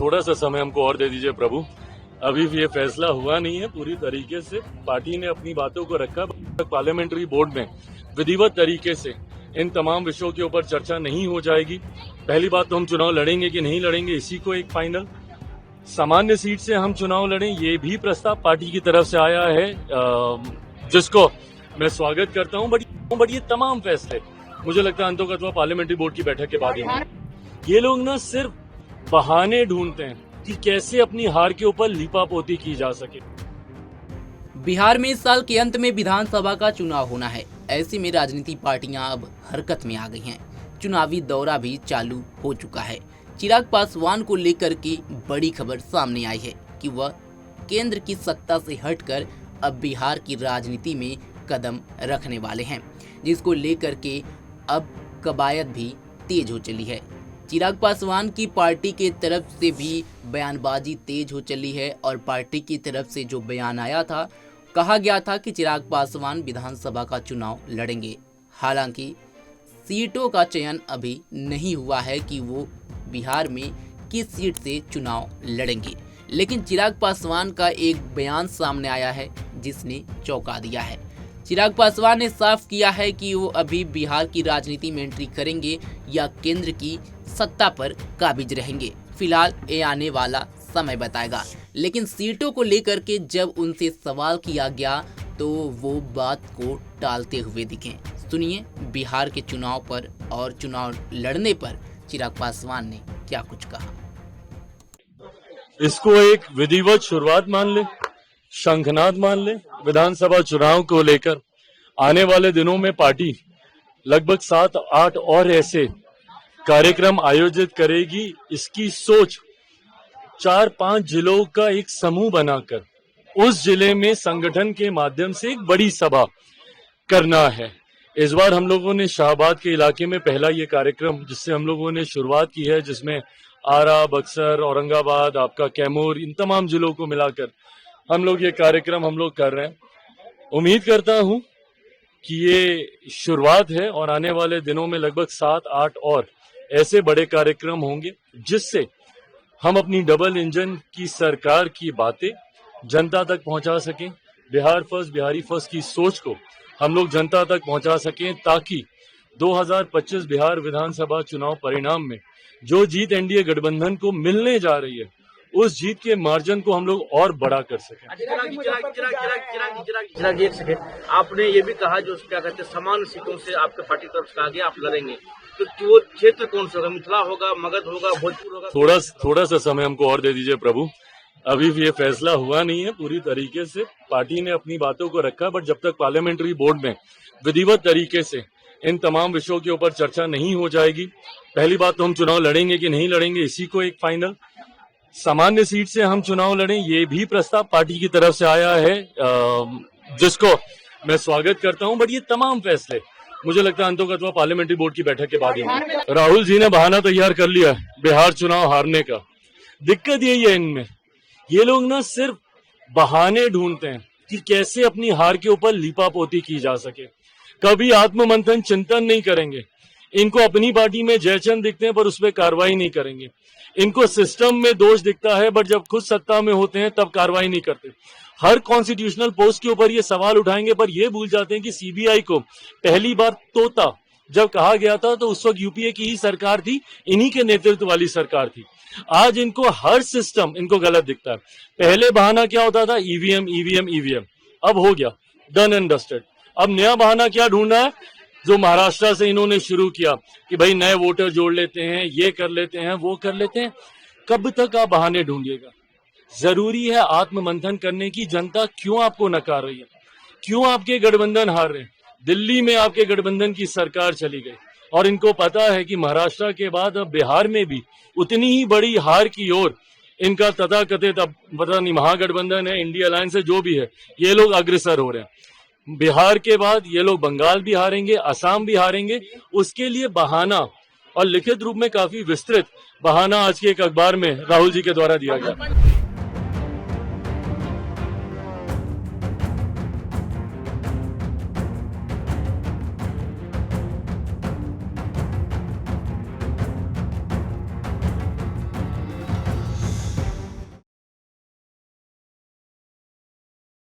थोड़ा सा समय हमको और दे दीजिए प्रभु। अभी भी ये फैसला हुआ नहीं है पूरी तरीके से। पार्टी ने अपनी बातों को रखा। पार्लियामेंट्री बोर्ड में विधिवत तरीके से इन तमाम विषयों के ऊपर चर्चा नहीं हो जाएगी। पहली बात तो हम चुनाव लड़ेंगे कि नहीं लड़ेंगे, इसी को एक फाइनल। सामान्य सीट से हम चुनाव लड़ें, ये भी प्रस्ताव पार्टी की तरफ से आया है, जिसको मैं स्वागत करता हूं। बट ये तमाम फैसले मुझे लगता है अंतोगत्वा पार्लियामेंट्री बोर्ड की बैठक के बाद ही होंगे। ये लोग ना सिर्फ बहाने ढूंढते हैं कि कैसे अपनी हार के ऊपर लीपापोती की जा सके। बिहार में इस साल के अंत में विधानसभा का चुनाव होना है। ऐसे में राजनीतिक पार्टियां अब हरकत में आ गई हैं। चुनावी दौरा भी चालू हो चुका है। चिराग पासवान को लेकर के बड़ी खबर सामने आई है कि वह केंद्र की सत्ता से हटकर अब बिहार की राजनीति में कदम रखने वाले हैं, जिसको लेकर के अब कवायद भी तेज हो चली है। चिराग पासवान की पार्टी के तरफ से भी बयानबाजी तेज हो चली है और पार्टी की तरफ से जो बयान आया था, कहा गया था कि चिराग पासवान विधानसभा का चुनाव लड़ेंगे। हालांकि सीटों का चयन अभी नहीं हुआ है कि वो बिहार में किस सीट से चुनाव लड़ेंगे, लेकिन चिराग पासवान का एक बयान सामने आया है जिसने चौंका दिया है। चिराग पासवान ने साफ किया है कि वो अभी बिहार की राजनीति में एंट्री करेंगे या केंद्र की सत्ता पर काबिज रहेंगे। फिलहाल ये आने वाला समय बताएगा, लेकिन सीटों को लेकर के जब उनसे सवाल किया गया तो वो बात को टालते हुए दिखे। सुनिए बिहार के चुनाव पर और चुनाव लड़ने पर चिराग पासवान ने क्या कुछ कहा। इसको एक विधिवत शुरुआत मान ले, शंखनाद मान ले। विधानसभा चुनाव को लेकर आने वाले दिनों में पार्टी लगभग 7-8 और ऐसे कार्यक्रम आयोजित करेगी। इसकी सोच 4-5 जिलों का एक समूह बनाकर उस जिले में संगठन के माध्यम से एक बड़ी सभा करना है। इस बार हम लोगों ने शाहबाद के इलाके में पहला ये कार्यक्रम जिससे हम लोगों ने शुरुआत की है, जिसमें आरा, बक्सर, औरंगाबाद, आपका कैमूर, इन तमाम जिलों को मिलाकर हम लोग ये कार्यक्रम कर रहे हैं। उम्मीद करता हूं कि ये शुरुआत है और आने वाले दिनों में लगभग 7-8 और ऐसे बड़े कार्यक्रम होंगे जिससे हम अपनी डबल इंजन की सरकार की बातें जनता तक पहुंचा सकें। बिहार फर्स्ट, बिहारी फर्स्ट की सोच को हम लोग जनता तक पहुंचा सकें, ताकि 2025 बिहार विधानसभा चुनाव परिणाम में जो जीत एनडीए गठबंधन को मिलने जा रही है, उस जीत के मार्जिन को हम लोग और बड़ा कर सकें। चिराग एक सेकेंड, आपने ये भी कहा जो क्या कहते हैं समान सीटों से आपके पार्टी तरफ से कहा गया आप लड़ेंगे, तो वो क्षेत्र कौन सा होगा? मिथिला होगा, मगध होगा, भोजपुर होगा? थोड़ा सा समय हमको और दे दीजिए प्रभु। अभी भी ये फैसला हुआ नहीं है पूरी तरीके से। पार्टी ने अपनी बातों को रखा, बट जब तक पार्लियामेंट्री बोर्ड में विधिवत तरीके से इन तमाम विषयों के ऊपर चर्चा नहीं हो जाएगी, पहली बात तो हम चुनाव लड़ेंगे कि नहीं लड़ेंगे, इसी को एक फाइनल। सामान्य सीट से हम चुनाव लड़ें, ये भी प्रस्ताव पार्टी की तरफ से आया है, जिसको मैं स्वागत करता हूं। बट ये तमाम फैसले मुझे लगता है अंतोगत्वा पार्लियामेंट्री बोर्ड की बैठक के बाद ही होंगे। राहुल जी ने बहाना तैयार कर लिया है बिहार चुनाव हारने का। दिक्कत यही है इनमें, ये लोग ना सिर्फ बहाने ढूंढते हैं कि कैसे अपनी हार के ऊपर लीपापोती की जा सके। कभी आत्ममंथन चिंतन नहीं करेंगे। इनको अपनी पार्टी में जयचंद दिखते हैं पर उस पर कार्रवाई नहीं करेंगे। इनको सिस्टम में दोष दिखता है, बट जब खुद सत्ता में होते हैं तब कार्रवाई नहीं करते। हर कॉन्स्टिट्यूशनल पोस्ट के ऊपर ये सवाल उठाएंगे, पर ये भूल जाते हैं कि सीबीआई को पहली बार तोता जब कहा गया था तो उस वक्त यूपीए की ही सरकार थी, इन्हीं के नेतृत्व वाली सरकार थी। आज इनको हर सिस्टम इनको गलत दिखता है। पहले बहाना क्या होता था? EVM EVM EVM. अब हो गया डन एंड डस्टेड। अब नया बहाना क्या ढूंढना है, जो महाराष्ट्र से इन्होंने शुरू किया कि भाई नए वोटर जोड़ लेते हैं, ये कर लेते हैं, वो कर लेते हैं। कब तक आप बहाने ढूंढिएगा? जरूरी है आत्ममंथन करने की। जनता क्यों आपको नकार रही है? क्यों आपके गठबंधन हार रहे हैं? दिल्ली में आपके गठबंधन की सरकार चली गई और इनको पता है कि महाराष्ट्र के बाद अब बिहार में भी उतनी ही बड़ी हार की ओर इनका तथाकथित, अब पता नहीं महागठबंधन है, इंडिया अलायंस है, जो भी है, ये लोग अग्रसर हो रहे हैं। बिहार के बाद ये लोग बंगाल भी हारेंगे, असम भी हारेंगे। उसके लिए बहाना, और लिखित रूप में काफी विस्तृत बहाना आज के एक अखबार में राहुल जी के द्वारा दिया गया।